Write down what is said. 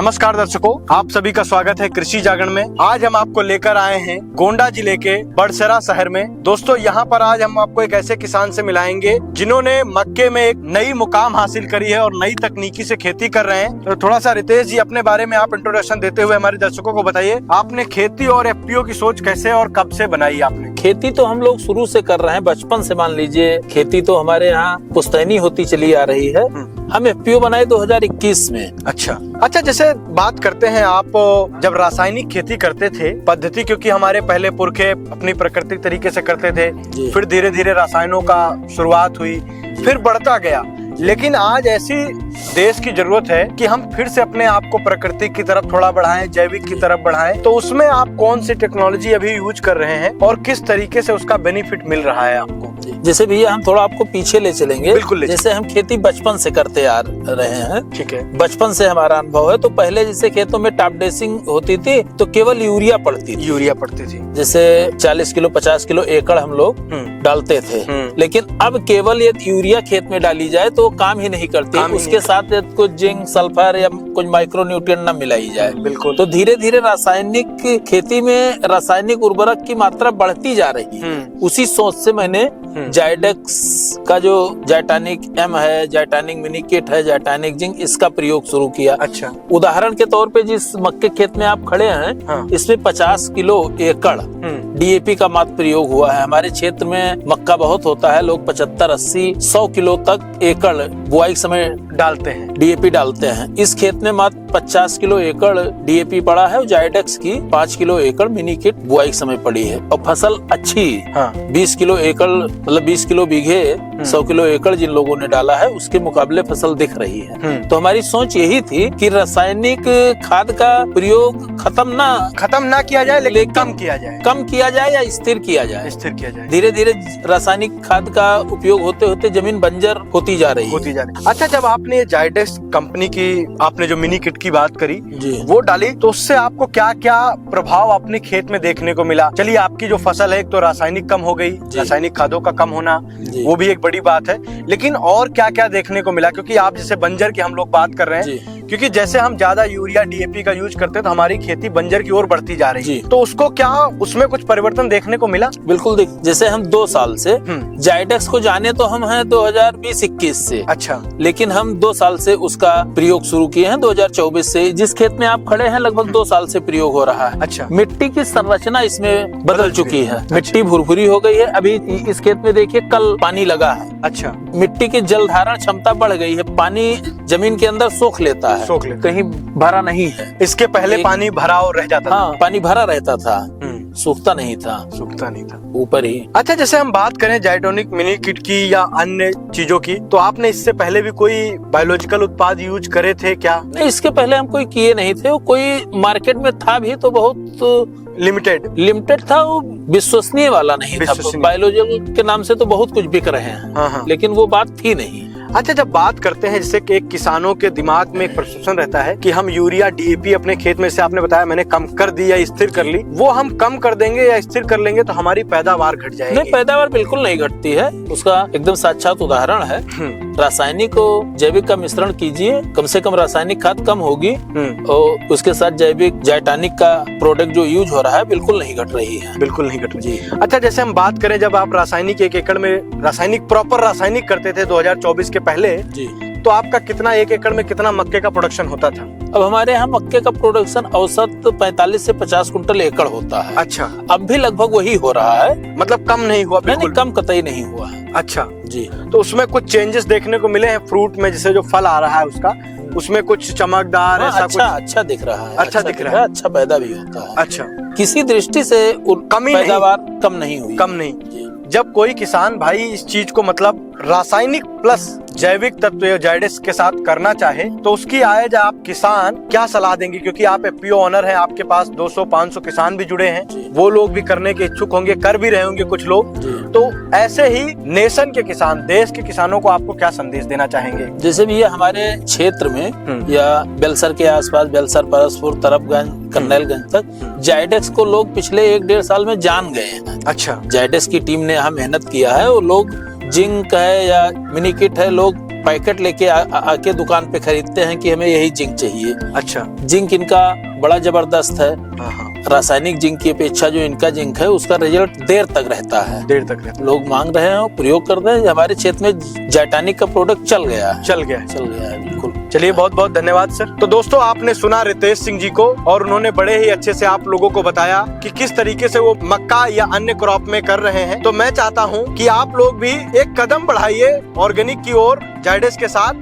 नमस्कार दर्शकों, आप सभी का स्वागत है कृषि जागरण में। आज हम आपको लेकर आए हैं गोंडा जिले के बड़सरा शहर में। दोस्तों, यहाँ पर आज हम आपको एक ऐसे किसान से मिलाएंगे जिन्होंने मक्के में एक नई मुकाम हासिल करी है और नई तकनीकी से खेती कर रहे हैं। तो थोड़ा सा रितेश जी, अपने बारे में आप इंट्रोडक्शन देते हुए हमारे दर्शकों को बताइए, आपने खेती और एफपीओ की सोच कैसे और कब से बनाई आपने? खेती तो हम लोग शुरू से कर रहे हैं, बचपन से मान लीजिए। खेती तो हमारे यहाँ पुश्तैनी होती चली आ रही है। हम एफपीओ बनाए 2021 में। अच्छा, जैसे बात करते हैं, आप जब रासायनिक खेती करते थे पद्धति, क्योंकि हमारे पहले पुरखे अपनी प्राकृतिक तरीके से करते थे, फिर धीरे धीरे रसायनों का शुरुआत हुई, फिर बढ़ता गया। लेकिन आज ऐसी देश की जरूरत है कि हम फिर से अपने आप को प्रकृति की तरफ थोड़ा बढ़ाएं, जैविक की तरफ बढ़ाएं। तो उसमें आप कौन सी टेक्नोलॉजी अभी यूज कर रहे हैं और किस तरीके से उसका बेनिफिट मिल रहा है आपको? जैसे भैया हम थोड़ा आपको पीछे ले चलेंगे। बिल्कुल। जैसे हम खेती बचपन से करते आ रहे हैं, ठीक है, बचपन से हमारा अनुभव है। तो पहले जैसे खेतों में टॉप ड्रेसिंग होती थी तो केवल यूरिया पड़ती थी। जैसे 40 किलो 50 किलो एकड़ हम लोग डालते थे। लेकिन अब केवल ये यूरिया खेत में डाली जाए तो काम ही नहीं करती, उसके साथ कुछ जिंक, सल्फर या कुछ माइक्रो न्यूट्रिएंट न मिलाई जाए। बिल्कुल। तो धीरे धीरे रासायनिक खेती में रासायनिक उर्वरक की मात्रा बढ़ती जा रही है। उसी सोच से मैंने जाइडेक्स का जो जाइटानिक एम है, जाइटानिक मिनीकेट है, जाइटानिक जिंक, इसका प्रयोग शुरू किया। अच्छा। उदाहरण के तौर पे जिस मक्के खेत में आप खड़े हैं, इसमें 50 किलो एकड़ डीएपी का मात्र प्रयोग हुआ है। हमारे क्षेत्र में मक्का बहुत होता है, लोग 75, 80, 100 किलो तक एकड़ बुआई के समय डालते हैं, डीएपी डालते हैं। इस खेत में मात्र 50 किलो एकड़ डीएपी पड़ा है। जाइडेक्स की 5 किलो एकड़ मिनीकेट बुआई के समय पड़ी है और फसल अच्छी 20 किलो एकड़, मतलब 20 किलो बीघे 100 किलो एकड़ जिन लोगों ने डाला है उसके मुकाबले फसल दिख रही है। तो हमारी सोच यही थी कि रासायनिक खाद का प्रयोग खत्म ना किया जाए, लेकिन कम किया जाए या स्थिर किया जाए। धीरे धीरे रासायनिक खाद का उपयोग होते होते जमीन बंजर होती जा रही है। अच्छा, जब आपने जाइडेक्स कंपनी की आपने जो मिनी किट की बात करी वो डाली, तो उससे आपको क्या क्या प्रभाव अपने खेत में देखने को मिला? चलिए, आपकी जो फसल है, एक तो रासायनिक कम हो गई, रासायनिक खादों का कम होना वो भी एक बड़ी बात है, लेकिन और क्या क्या देखने को मिला? क्योंकि आप जैसे बंजर की हम लोग बात कर रहे हैं, क्योंकि जैसे हम ज्यादा यूरिया डीएपी का यूज करते हैं तो हमारी खेती बंजर की ओर बढ़ती जा रही है। तो उसको क्या उसमें कुछ परिवर्तन देखने को मिला? बिल्कुल। जैसे हम 2 साल से जाइडेक्स को जाने तो हम हैं 2020-21 से। अच्छा। लेकिन हम 2 साल से उसका प्रयोग शुरू किए हैं 2024 से। जिस खेत में आप खड़े हैं लगभग 2 साल से प्रयोग हो रहा है। अच्छा। मिट्टी की संरचना इसमें बदल चुकी है। मिट्टी भुरभुरी हो गई है। अभी इस खेत में देखिए, कल पानी लगा है। अच्छा। मिट्टी की जल धारण क्षमता बढ़ गई है, पानी जमीन के अंदर सोख लेता है, कहीं भरा नहीं है। इसके पहले पानी भरा और रह जाता था। पानी भरा रहता था, सूखता नहीं था ऊपर ही। अच्छा, जैसे हम बात करें जाइटोनिक मिनी किट की या अन्य चीजों की, तो आपने इससे पहले भी कोई बायोलॉजिकल उत्पाद यूज करे थे क्या? नहीं, इसके पहले हम कोई किए नहीं थे। कोई मार्केट में था भी तो बहुत लिमिटेड था, वो विश्वसनीय वाला नहीं था। बायोलॉजिकल के नाम से तो बहुत कुछ बिक रहे हैं, लेकिन वो बात थी नहीं। अच्छा, जब बात करते हैं, जैसे कि एक किसानों के दिमाग में एक परसेप्शन रहता है कि हम यूरिया डीएपी अपने खेत में से, आपने बताया मैंने कम कर दी या स्थिर कर ली, वो हम कम कर देंगे या स्थिर कर लेंगे तो हमारी पैदावार घट जाएगी? नहीं, पैदावार बिल्कुल नहीं घटती है। उसका एकदम साक्षात उदाहरण है। रासायनिक और जैविक का मिश्रण कीजिए, कम से कम रासायनिक खाद कम होगी और उसके साथ जैविक जाइटानिक का प्रोडक्ट जो यूज हो रहा है बिल्कुल नहीं घट रही है। बिल्कुल नहीं घट रही। अच्छा, जैसे हम बात करें, जब आप रासायनिक 1 एकड़ में प्रॉपर रासायनिक करते थे 2024 के पहले जी, तो आपका कितना 1 एकड़ में कितना मक्के का प्रोडक्शन होता था? अब हमारे यहाँ मक्के का प्रोडक्शन औसत 45 से 50 कुंटल एकड़ होता है। अच्छा। अब भी लगभग वही हो रहा है, मतलब कम नहीं हुआ? नहीं, कम कतई नहीं हुआ है। अच्छा जी। तो उसमें कुछ चेंजेस देखने को मिले हैं फ्रूट में? जैसे जो फल आ रहा है उसका, उसमें कुछ चमकदार ऐसा अच्छा दिख रहा है। अच्छा दिख रहा है, अच्छा पैदा भी होता है। अच्छा, किसी दृष्टि से पैदावार कम नहीं हुई। कम नहीं। जब कोई किसान भाई इस चीज को मतलब रासायनिक प्लस जैविक तत्व जाइडेक्स के साथ करना चाहे, तो उसकी आय आप किसान क्या सलाह देंगे? क्योंकि आप एफपीओ ओनर हैं, आपके पास 200-500 किसान भी जुड़े हैं, वो लोग भी करने के इच्छुक होंगे, कर भी रहे होंगे कुछ लोग। तो ऐसे ही नेशन के किसान, देश के किसानों को आपको क्या संदेश देना चाहेंगे? जैसे भी ये हमारे क्षेत्र में या बेलसर के आसपास, बेलसर, परसपुर, तरफगंज, कन्नैलगंज तक जाइडेक्स को लोग पिछले 1-1.5 साल में जान गए हैं। अच्छा। जाइडेक्स की टीम ने यहाँ मेहनत किया है और लोग जिंक है या मिनीकिट है, लोग पैकेट लेके आके दुकान पे खरीदते हैं कि हमें यही जिंक चाहिए। अच्छा। जिंक इनका बड़ा जबरदस्त है। हाँ। रासायनिक जिंक की अपेक्षा जो इनका जिंक है उसका रिजल्ट देर तक रहता है। देर तक रहता है। लोग मांग रहे हैं और प्रयोग कर रहे हैं। हमारे क्षेत्र में जायटानिक का प्रोडक्ट चल गया है बिल्कुल। चलिए, बहुत बहुत धन्यवाद सर। तो दोस्तों, आपने सुना रितेश सिंह जी को, और उन्होंने बड़े ही अच्छे से आप लोगों को बताया कि किस तरीके से वो मक्का या अन्य क्रॉप में कर रहे हैं। तो मैं चाहता हूँ कि आप लोग भी एक कदम बढ़ाइए ऑर्गेनिक की ओर जायडेस के साथ,